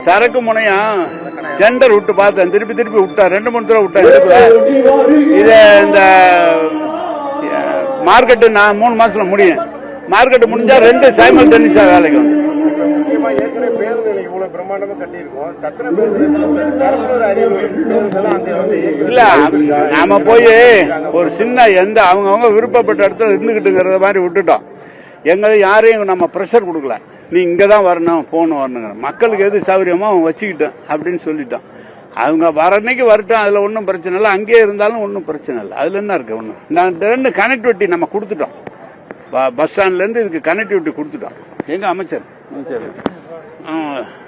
சரக்கு முனையம் டெண்டர் விட்டு பார்த்தேன், திருப்பி விட்டா 2-3 தடவை விட்டேன். இது இந்த மார்க்கெட்டு நான் 3 மாசத்துல முடியும். மார்க்கெட் முடிஞ்சா 2 சைமல்டேனியஸா வேலைக்கு வந்து இல்ல. நாம போய் ஒரு சின்ன எந்த அவங்க விருப்பப்பட்ட இடத்துல இருந்துகிட்டுங்கிறத மாதிரி விட்டுட்டோம். எங்களை யாரையும் நம்ம பிரஷர் கொடுக்கல, நீ இங்கதான் வரணும் போன் வரணுங்க. மக்களுக்கு எது சௌகரியமோ அவங்க வச்சுக்கிட்டோம் அப்படின்னு சொல்லிட்டோம். அவங்க வர அன்னைக்கு வரட்டும், அதுல ஒன்றும் பிரச்சனை இல்லை. அங்கேயே இருந்தாலும் ஒன்றும் பிரச்சனை இல்லை. அதுல என்ன இருக்கு? ஒன்றும் நான் 2 கனெக்டிவிட்டி நம்ம கொடுத்துட்டோம். பஸ் ஸ்டாண்ட்ல இருந்து இதுக்கு கனெக்டிவிட்டி கொடுத்துட்டோம். எங்க அமைச்சர்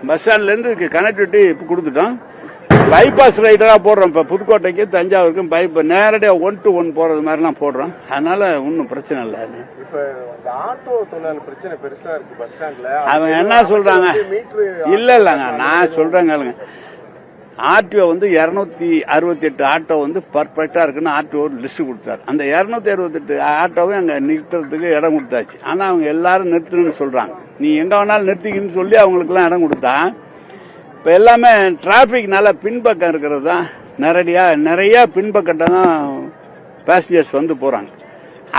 பஸ் ஸ்டாண்ட்ல இருந்து இதுக்கு கனெக்டிவிட்டி கொடுத்துட்டோம். பைபாஸ் ரைடரா போடுறோம். இப்ப புதுக்கோட்டைக்கு தஞ்சாவூருக்கும் பைப் நேரடியா 1 to 1 போறது மாதிரி எல்லாம் போடுறோம். அதனால ஒன்னும் பிரச்சனை இல்லை. அவன் என்ன சொல்றாங்க? இல்லங்க, நான் சொல்றேங்க, ஆர்டிஓ 268 ஆட்டோ பர்ஃபெக்டா இருக்குன்னு ஆர்டிஓ லிஸ்ட் கொடுத்தாரு. அந்த 268 ஆட்டோவும் அங்க நிறுத்துறதுக்கு இடம் கொடுத்தாச்சு. ஆனா அவங்க எல்லாரும் நிறுத்தணும்னு சொல்றாங்க. நீ எங்க வேணாலும் நிறுத்திக்கின்னு சொல்லி அவங்களுக்கு எல்லாம் இடம் கொடுத்தா, இப்ப எல்லாமே டிராபிக்னால பின்பக்கம் இருக்கிறது தான் நிறைய பின்பக்கம் தான் பேசஞ்சர்ஸ் போறாங்க.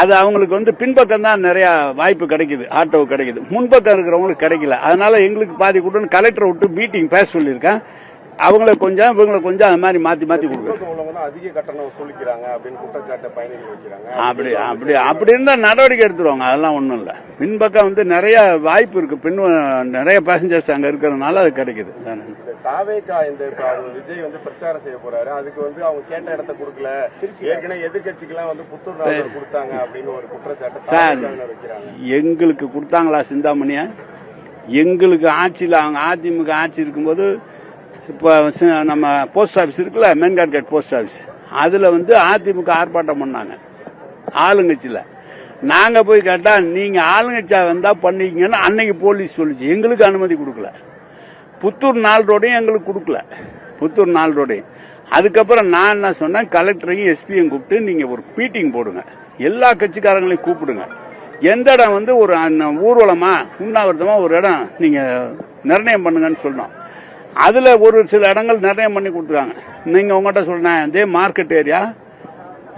அது அவங்களுக்கு பின்பக்கம் தான் நிறைய வாய்ப்பு கிடைக்குது, ஆட்டோ கிடைக்குது. முன்பக்கம் இருக்கிறவங்களுக்கு கிடைக்கல. அதனால எங்களுக்கு பாதி கூட கலெக்டரை விட்டு மீட்டிங் பேச சொல்லியிருக்கேன். அவங்களை கொஞ்சம் இவங்களை கொஞ்சம் அது மாதிரி மாத்தி கொடுக்குறாங்க. அதிக கட்டணம் சொல்லிக்கிறாங்க அப்படின்னு குற்றச்சாட்டு பயணிகள் அப்படி வைக்கிறாங்க. அப்படி இருந்தா நடவடிக்கை எடுத்துருவாங்க. அதெல்லாம் ஒண்ணும் இல்ல. பின்பக்கம் நிறைய வாய்ப்பு இருக்கு, நிறைய பேசஞ்சர்ஸ் அங்க இருக்கிறதுனால அது கிடைக்குது. தாவேகா விஜய் பிரச்சாரம் செய்ய போறாரு. அதுக்கு அவங்க கேட்ட இடத்த கொடுக்கல. ஏற்கனவே எதிர்கட்சிக்கெல்லாம் புத்தூர் கொடுத்தாங்க அப்படின்னு ஒரு குற்றச்சாட்டு வைக்கிறாங்க. எங்களுக்கு கொடுத்தாங்களா சிந்தாமணியா? எங்களுக்கு ஆட்சியில் அவங்க அதிமுக ஆட்சி இருக்கும்போது இப்ப நம்ம போஸ்ட் ஆபீஸ் இருக்குல்ல, மெயின்காட் கேட் போஸ்ட் ஆபீஸ், அதுல அதிமுக ஆர்ப்பாட்டம் பண்ணாங்க ஆளுங்கட்சியில. நாங்க போய் கேட்டா நீங்க ஆளுங்கட்சியா வந்தா பண்ணீங்கன்னு அன்னைக்கு போலீஸ் சொல்லிச்சு. எங்களுக்கு அனுமதி கொடுக்கல. புத்தூர் 4 ரோடையும் எங்களுக்கு கொடுக்கல. புத்தூர் 4 ரோடையும். அதுக்கப்புறம் நான் என்ன சொன்னேன், கலெக்டரையும் எஸ்பியும் கூப்பிட்டு நீங்க ஒரு மீட்டிங் போடுங்க, எல்லா கட்சிக்காரங்களையும் கூப்பிடுங்க. எந்த இடம் ஒரு ஊர்வலமா உண்ணாவிரதமா ஒரு இடம் நீங்க நிர்ணயம் பண்ணுங்கன்னு சொன்னோம். அதுல ஒரு சில இடங்கள் நிர்ணயம் பண்ணி கொடுத்துருக்காங்க. நீங்க உங்ககிட்ட சொல்றேன், இதே மார்க்கெட் ஏரியா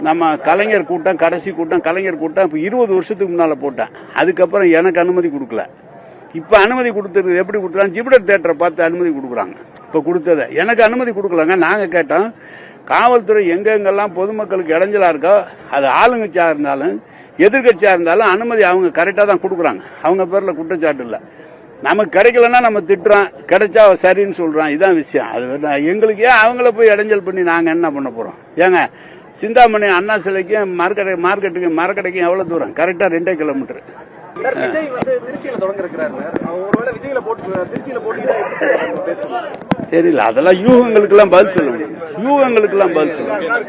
நம்ம கலைஞர் கூட்டம், கடைசி கூட்டம் கலைஞர் கூட்டம் 20 வருஷத்துக்கு முன்னால போட்டேன். அதுக்கப்புறம் எனக்கு அனுமதி கொடுக்கல. இப்ப அனுமதி கொடுத்தது எப்படி கொடுத்தாங்க? ஜிப்டர் தியேட்டரை பார்த்து அனுமதி கொடுக்குறாங்க. இப்ப கொடுத்தத எனக்கு அனுமதி கொடுக்கலங்க. நாங்க கேட்டோம், காவல்துறை எங்கெங்கெல்லாம் பொதுமக்களுக்கு இடைஞ்சலா இருக்கோ, அது ஆளுங்கட்சியா இருந்தாலும் எதிர்கட்சியா இருந்தாலும் அனுமதி அவங்க கரெக்டா தான் கொடுக்குறாங்க. அவங்க பேர்ல குற்றச்சாட்டு இல்ல. நமக்கு கிடைக்கலன்னா நம்ம திட்டுறோம், கிடைச்சா சரின்னு சொல்றோம். இதான் விஷயம். அது எங்களுக்கு ஏன் அவங்கள போய் இடைஞ்சல் பண்ணி நாங்க என்ன பண்ண போறோம்? ஏங்க, சிந்தாமணி அண்ணா சிலைக்கும் மார்க்கெட்டுக்கும் மரக்கடைக்கும் எவ்வளவு தூரம்? கரெக்டா 2 கிலோமீட்டர். தெரியல, அதெல்லாம் யூகங்களுக்கு எல்லாம் பதில் சொல்ல முடியும்.